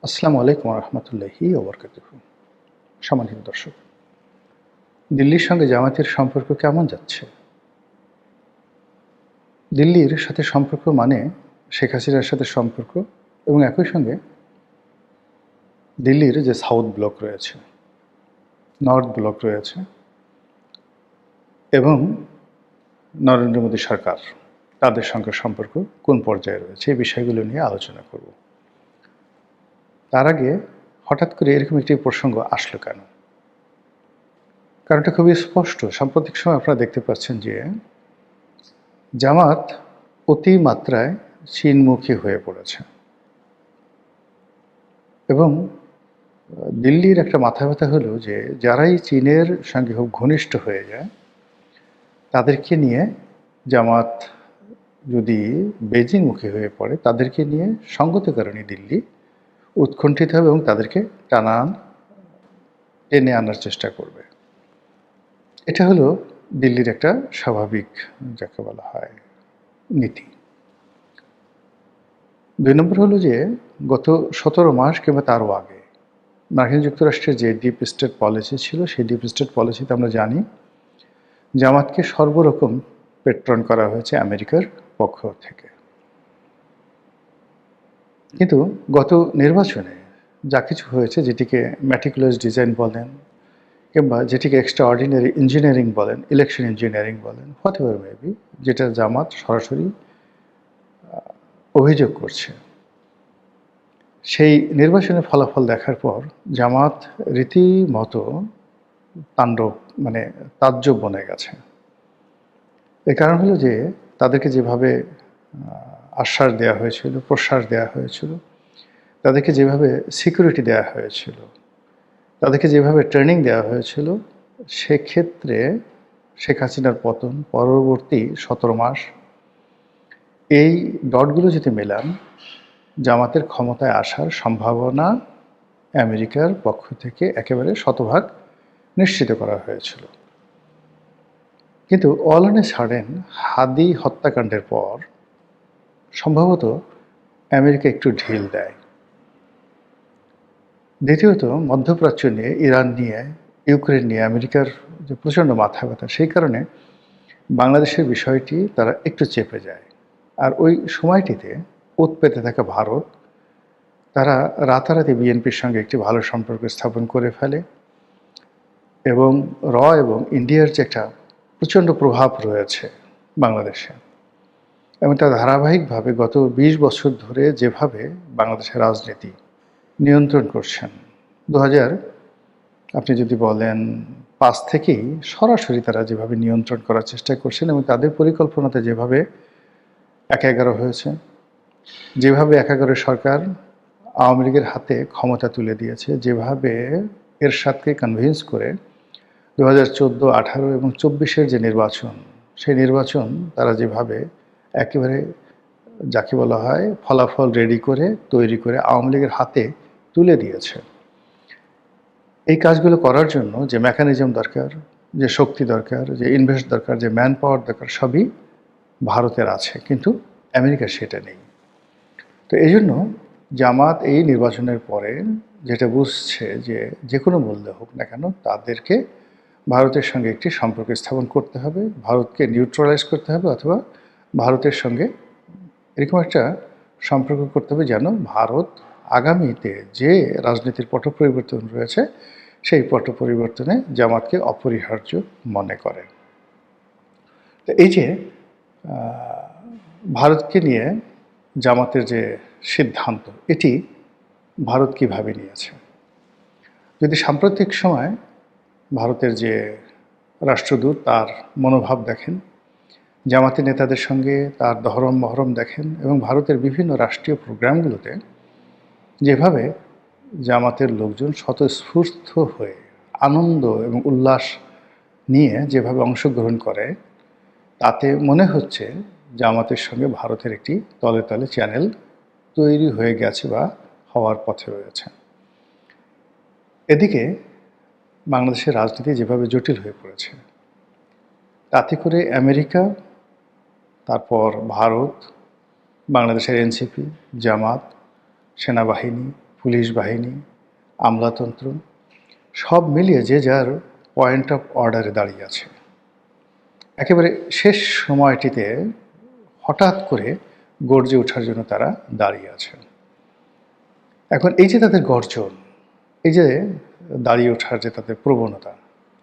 আসসালামু আলাইকুম রহমতুল্লাহি ওবরকাতুহু। সম্মানিত দর্শক, দিল্লির সঙ্গে জামায়াতের সম্পর্ক কেমন যাচ্ছে? দিল্লির সাথে সম্পর্ক মানে শেখ হাসিনার সাথে সম্পর্ক এবং একই সঙ্গে দিল্লির যে সাউথ ব্লক রয়েছে, নর্থ ব্লক রয়েছে এবং নরেন্দ্র মোদী সরকার তাদের সঙ্গে সম্পর্ক কোন পর্যায়ে রয়েছে এই বিষয়গুলো নিয়ে আলোচনা করব। তার আগে হঠাৎ করে এরকম একটি প্রসঙ্গ আসলো কেন? কারণটা খুবই স্পষ্ট। সাম্প্রতিক সময় আপনারা দেখতে পাচ্ছেন যে জামাত অতিমাত্রায় চীনমুখী হয়ে পড়েছে এবং দিল্লির একটা মাথা ব্যথা হলো যে যারাই চীনের সঙ্গে খুব ঘনিষ্ঠ হয়ে যায় তাদেরকে নিয়ে জামাত যদি বেজিংমুখী হয়ে পড়ে তাদেরকে নিয়ে সঙ্গত কারণে দিল্লি উৎকণ্ঠিত হবে এবং তাদেরকে টেনে আনার চেষ্টা করবে। এটা হলো দিল্লির একটা স্বাভাবিক, যাকে বলা হয়, নীতি। ২ নম্বর হলো যে গত ১৭ মাস কিংবা তারও আগে মার্কিন যুক্তরাষ্ট্রের যে ডিপ স্টেট পলিসি ছিল সেই ডিপ স্টেট পলিসিতে আমরা জানি জামাতকে সর্বরকম পেট্রন করা হয়েছে আমেরিকার পক্ষ থেকে। কিন্তু গত নির্বাচনে যা কিছু হয়েছে, যেটিকে ম্যাটিকুলাস ডিজাইন বলেন কিংবা যেটিকে এক্সট্রা অর্ডিনারি ইঞ্জিনিয়ারিং বলেন, ইলেকশন ইঞ্জিনিয়ারিং বলেন, হোয়াট এভার মেবি, যেটা জামাত সরাসরি অভিযোগ করছে, সেই নির্বাচনের ফলাফল দেখার পর জামাত রীতিমতো তাণ্ডব, মানে তাজ্জব বনে গেছে। এর কারণ হলো যে তাদেরকে যেভাবে আশ্বাস দেওয়া হয়েছিল, প্রশ্বাস দেওয়া হয়েছিল, তাদেরকে যেভাবে সিকিউরিটি দেওয়া হয়েছিল, তাদেরকে যেভাবে ট্রেনিং দেওয়া হয়েছিল, সেক্ষেত্রে শেখ হাসিনার পতন পরবর্তী ১৭ মাস, এই ডটগুলো যদি মেলান, জামাতের ক্ষমতায় আসার সম্ভাবনা আমেরিকার পক্ষ থেকে একেবারে শতভাগ নিশ্চিত করা হয়েছিল। কিন্তু অল অন এ সাডেন হাদি হত্যাকাণ্ডের পর সম্ভবত আমেরিকা একটু ঢিল দেয়। দ্বিতীয়ত, মধ্যপ্রাচ্য নিয়ে, ইরান নিয়ে, ইউক্রেন নিয়ে আমেরিকার যে প্রচণ্ড মাথা ব্যথা, সেই কারণে বাংলাদেশের বিষয়টি তারা একটু চেপে যায়। আর ওই সময়টিতে ওত পেতে থাকা ভারত, তারা রাতারাতি বিএনপির সঙ্গে একটি ভালো সম্পর্ক স্থাপন করে ফেলে এবং এবং ইন্ডিয়ার যে একটা প্রচণ্ড প্রভাব রয়েছে বাংলাদেশে, এবং তার ধারাবাহিকভাবে গত ২০ বছর ধরে যেভাবে বাংলাদেশের রাজনীতি নিয়ন্ত্রণ করছেন, ২০০০ আপনি যদি বলেন ৫ থেকেই সরাসরি তারা যেভাবে নিয়ন্ত্রণ করার চেষ্টা করছেন এবং তাদের পরিকল্পনাতে যেভাবে ১/১১ হয়েছে, যেভাবে ১/১১ সরকার আওয়ামী লীগের হাতে ক্ষমতা তুলে দিয়েছে, যেভাবে এরশাদকে কনভিন্স করে ২০১৪, ১৮ এবং ২৪-এর যে নির্বাচন, সেই নির্বাচন তারা যেভাবে একেবারে, যাকে বলা হয়, ফলাফল রেডি করে তৈরি করে আওয়ামী লীগের হাতে তুলে দিয়েছে। এই কাজগুলো করার জন্য যে মেকানিজম দরকার, যে শক্তি দরকার, যে ইনভেস্ট দরকার, যে ম্যান পাওয়ার দরকার, সবই ভারতের আছে, কিন্তু আমেরিকার সেটা নেই। তো এই জন্য জামাত এই নির্বাচনের পরে যেটা বুঝছে যে যে কোনো মূল্যে হোক না কেন তাদেরকে ভারতের সঙ্গে একটি সম্পর্ক স্থাপন করতে হবে, ভারতকে নিউট্রালাইজ করতে হবে, অথবা ভারতের সঙ্গে এরকম একটা সম্পর্ক করতে হবে যেন ভারত আগামীতে যে রাজনীতির পট পরিবর্তন রয়েছে সেই পট পরিবর্তনে জামাতকে অপরিহার্য মনে করে। তো এই যে ভারতকে নিয়ে জামাতের যে সিদ্ধান্ত, এটি ভারত কীভাবে নিয়েছে? যদি সাম্প্রতিক সময় ভারতের যে রাষ্ট্রদূত তার মনোভাব দেখেন, জামাতি নেতাদের সঙ্গে তার দহরম মহরম দেখেন, এবং ভারতের বিভিন্ন রাষ্ট্রীয় প্রোগ্রামগুলোতে যেভাবে জামাতের লোকজন স্বতঃস্ফূর্ত হয়ে আনন্দ এবং উল্লাস নিয়ে যেভাবে অংশগ্রহণ করে, তাতে মনে হচ্ছে জামাতের সঙ্গে ভারতের একটি তলে তলে চ্যানেল তৈরি হয়ে গেছে বা হওয়ার পথে রয়েছে। এদিকে বাংলাদেশের রাজনীতি যেভাবে জটিল হয়ে পড়েছে, তাতে করে আমেরিকা, তারপর ভারত, বাংলাদেশের এনসিপি, জামাত, সেনাবাহিনী, পুলিশ বাহিনী, আমলাতন্ত্র সব মিলিয়ে যে যার পয়েন্ট অফ অর্ডারে দাঁড়িয়ে আছে। একেবারে শেষ সময়টিতে হঠাৎ করে গর্জে ওঠার জন্য তারা দাঁড়িয়ে আছে। এখন এই যে তাদের গর্জন, এই যে দাঁড়িয়ে ওঠার যে তাদের প্রবণতা,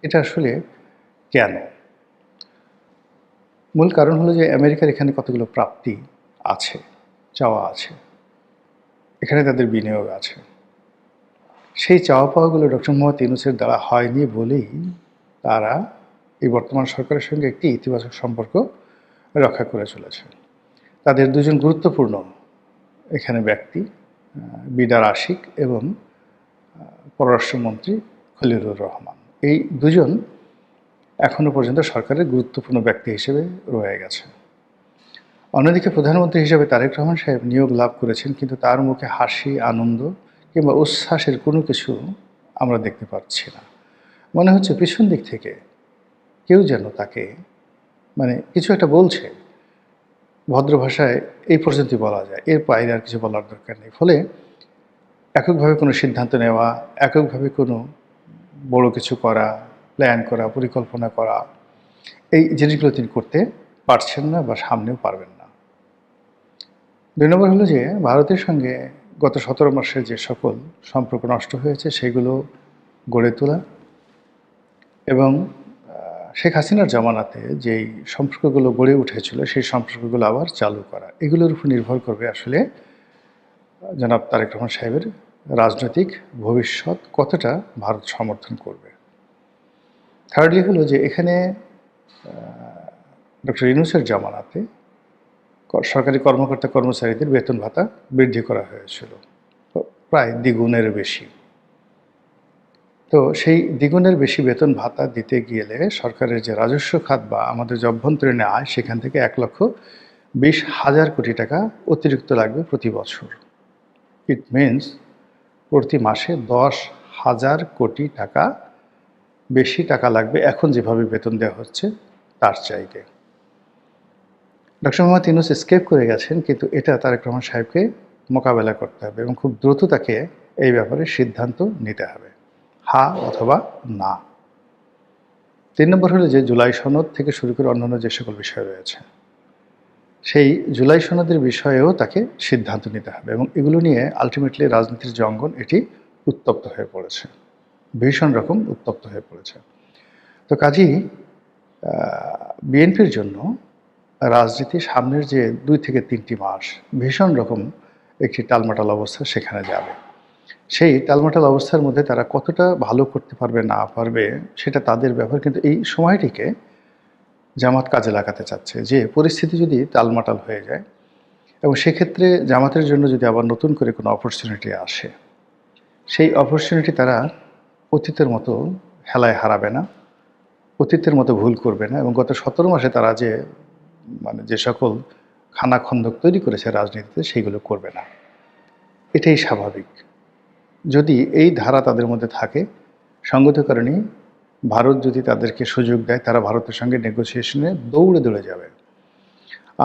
এটা আসলে কেন? মূল কারণ হলো যে আমেরিকার এখানে কতগুলো প্রাপ্তি আছে, চাওয়া আছে, এখানে তাদের বিনিয়োগ আছে। সেই চাওয়া পাওয়াগুলো ডক্টর মোহাম্মদ ইউনূসের দ্বারা হয়নি বলেই তারা এই বর্তমান সরকারের সঙ্গে একটি ইতিবাচক সম্পর্ক রক্ষা করে চলেছে। তাদের দুজন গুরুত্বপূর্ণ এখানে ব্যক্তি, বিডার আশিক এবং পররাষ্ট্রমন্ত্রী খলিলুর রহমান, এই দুজন এখনো পর্যন্ত সরকারের গুরুত্বপূর্ণ ব্যক্তি হিসেবে রয়ে গেছে। অন্যদিকে প্রধানমন্ত্রী হিসেবে তারেক রহমান সাহেব নিয়োগ লাভ করেছেন, কিন্তু তার মুখে হাসি, আনন্দ কিংবা উচ্ছ্বাসের কোনো কিছু আমরা দেখতে পাচ্ছি না। মনে হচ্ছে পিছন দিক থেকে কেউ যেন তাকে কিছু একটা বলছে, ভদ্র ভাষায় এই পর্যন্তই বলা যায়, এর বাইরে আর কিছু বলার দরকার নেই। ফলে এককভাবে কোনো সিদ্ধান্ত নেওয়া, এককভাবে কোনো বড় কিছু করা, প্ল্যান করা, পরিকল্পনা করা, এই জিনিসগুলো তিনি করতে পারছেন না বা সামনেও পারবেন না। ২ নম্বর হলো যে ভারতের সঙ্গে গত ১৭ মাসে যে সকল সম্পর্ক নষ্ট হয়েছে সেগুলো গড়ে তোলা এবং শেখ হাসিনার জামানাতে যেই সম্পর্কগুলো গড়ে উঠেছিল সেই সম্পর্কগুলো আবার চালু করা, এগুলোর উপর নির্ভর করবে আসলে জনাব তারেক রহমান সাহেবের রাজনৈতিক ভবিষ্যৎ কতটা ভারত সমর্থন করবে। থার্ডলি হলো যে এখানে ডক্টর ইউনূসের জামানাতে সরকারি কর্মকর্তা কর্মচারীদের বেতন ভাতা বৃদ্ধি করা হয়েছিল প্রায় দ্বিগুণের বেশি। তো সেই দ্বিগুণের বেশি বেতন ভাতা দিতে গেলে সরকারের যে রাজস্ব খাত বা আমাদের যে অভ্যন্তরীণ আয়, সেখান থেকে ১,২০,০০০ কোটি টাকা অতিরিক্ত লাগবে প্রতি বছর। ইট মিনস প্রতি মাসে ১০,০০০ কোটি টাকা বেশি টাকা লাগবে এখন যেভাবে বেতন দেওয়া হচ্ছে তার চাইতে। ডক্টর মোহাম্মদ ইউনূস এসকেপ করে গেছেন, কিন্তু এটা তারেক রহমান সাহেবকে মোকাবেলা করতে হবে এবং খুব দ্রুত তাকে এই ব্যাপারে সিদ্ধান্ত নিতে হবে, হা অথবা না। ৩ নম্বর হলো যে জুলাই সনদ থেকে শুরু করে অন্যান্য যে সকল বিষয় রয়েছে, সেই জুলাই সনদের বিষয়েও তাকে সিদ্ধান্ত নিতে হবে এবং এগুলো নিয়ে আলটিমেটলি রাজনীতির যে অঙ্গন এটি উত্তপ্ত হয়ে পড়েছে, ভীষণ রকম উত্তপ্ত হয়ে পড়েছে। তো কাজেই বিএনপির জন্য রাজনীতি সামনের যে ২ থেকে ৩টি মাস ভীষণ রকম একটি টালমাটাল অবস্থা সেখানে যাবে। সেই টালমাটাল অবস্থার মধ্যে তারা কতটা ভালো করতে পারবে না পারবে সেটা তাদের ব্যাপার, কিন্তু এই সময়টিকে জামাত কাজে লাগাতে চাচ্ছে। যে পরিস্থিতি যদি টালমাটাল হয়ে যায় এবং সেক্ষেত্রে জামাতের জন্য যদি আবার নতুন করে কোনো অপরচুনিটি আসে, সেই অপরচুনিটি তারা অতীতের মতো হেলায় হারাবে না, অতীতের মতো ভুল করবে না এবং গত ১৭ মাসে তারা যে সকল খানাখন্দক তৈরি করেছে রাজনীতিতে সেইগুলো করবে না। এটাই স্বাভাবিক। যদি এই ধারা তাদের মধ্যে থাকে, সঙ্গত কারণে ভারত যদি তাদেরকে সুযোগ দেয় তারা ভারতের সঙ্গে নেগোসিয়েশনে দৌড়ে দৌড়ে যাবে।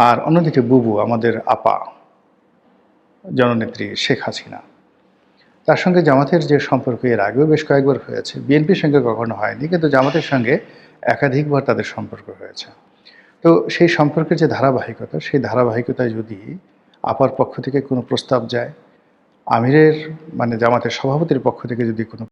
আর অন্যদিকে বুবু, আমাদের আপা জননেত্রী শেখ হাসিনা, তার সঙ্গে জামাতের যে সম্পর্ক এর আগেও বেশ কয়েকবার হয়েছে, বিএনপির সঙ্গে কখনো হয়নি, কিন্তু জামাতের সঙ্গে একাধিকবার তাদের সম্পর্ক হয়েছে। তো সেই সম্পর্কের যে ধারাবাহিকতা, সেই ধারাবাহিকতায় যদি আপার পক্ষ থেকে কোনো প্রস্তাব যায়, আমিরের জামাতের সভাপতির পক্ষ থেকে যদি কোনো